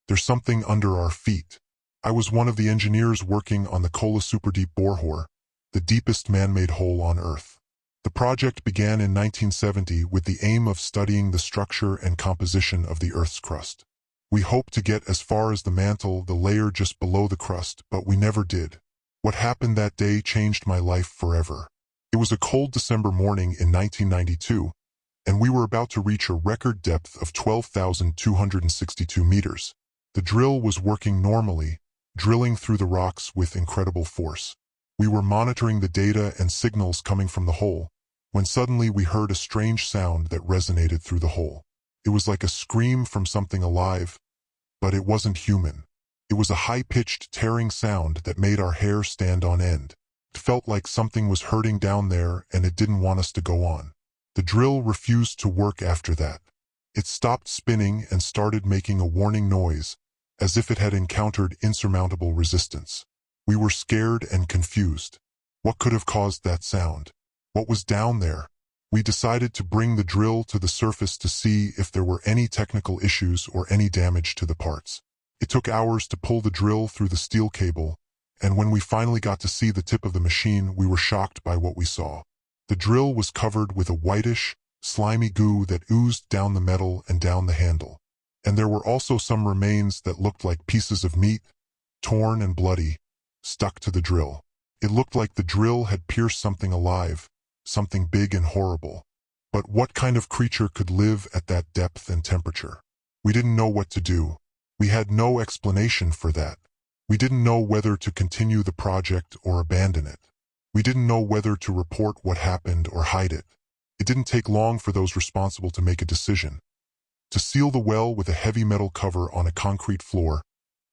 There's something under our feet. I was one of the engineers working on the Kola Superdeep Borehole, the deepest man-made hole on Earth. The project began in 1970 with the aim of studying the structure and composition of the Earth's crust. We hoped to get as far as the mantle, the layer just below the crust, but we never did. What happened that day changed my life forever. It was a cold December morning in 1992, and we were about to reach a record depth of 12,262 meters. The drill was working normally, drilling through the rocks with incredible force. We were monitoring the data and signals coming from the hole, when suddenly we heard a strange sound that resonated through the hole. It was like a scream from something alive, but it wasn't human. It was a high-pitched, tearing sound that made our hair stand on end. It felt like something was hurting down there and it didn't want us to go on. The drill refused to work after that. It stopped spinning and started making a warning noise, as if it had encountered insurmountable resistance. We were scared and confused. What could have caused that sound? What was down there? We decided to bring the drill to the surface to see if there were any technical issues or any damage to the parts. It took hours to pull the drill through the steel cable, and when we finally got to see the tip of the machine, we were shocked by what we saw. The drill was covered with a whitish, slimy goo that oozed down the metal and down the handle. And there were also some remains that looked like pieces of meat, torn and bloody, stuck to the drill. It looked like the drill had pierced something alive, something big and horrible. But what kind of creature could live at that depth and temperature? We didn't know what to do. We had no explanation for that. We didn't know whether to continue the project or abandon it. We didn't know whether to report what happened or hide it. It didn't take long for those responsible to make a decision. To seal the well with a heavy metal cover on a concrete floor,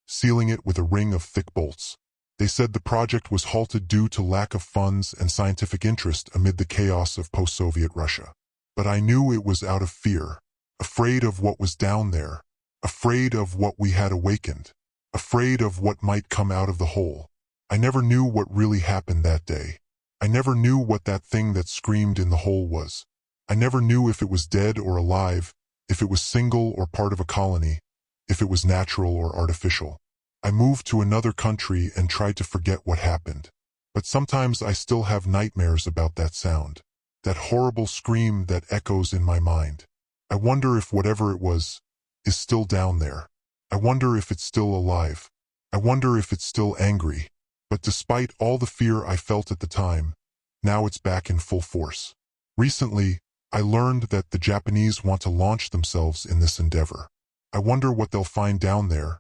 sealing it with a ring of thick bolts. They said the project was halted due to lack of funds and scientific interest amid the chaos of post-Soviet Russia. But I knew it was out of fear, afraid of what was down there, afraid of what we had awakened, afraid of what might come out of the hole. I never knew what really happened that day. I never knew what that thing that screamed in the hole was. I never knew if it was dead or alive, if it was single or part of a colony, if it was natural or artificial. I moved to another country and tried to forget what happened. But sometimes I still have nightmares about that sound, that horrible scream that echoes in my mind. I wonder if whatever it was is still down there. I wonder if it's still alive. I wonder if it's still angry. But despite all the fear I felt at the time, now it's back in full force. Recently, I learned that the Japanese want to launch themselves in this endeavor. I wonder what they'll find down there,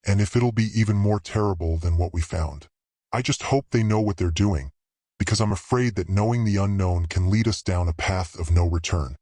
and if it'll be even more terrible than what we found. I just hope they know what they're doing, because I'm afraid that knowing the unknown can lead us down a path of no return.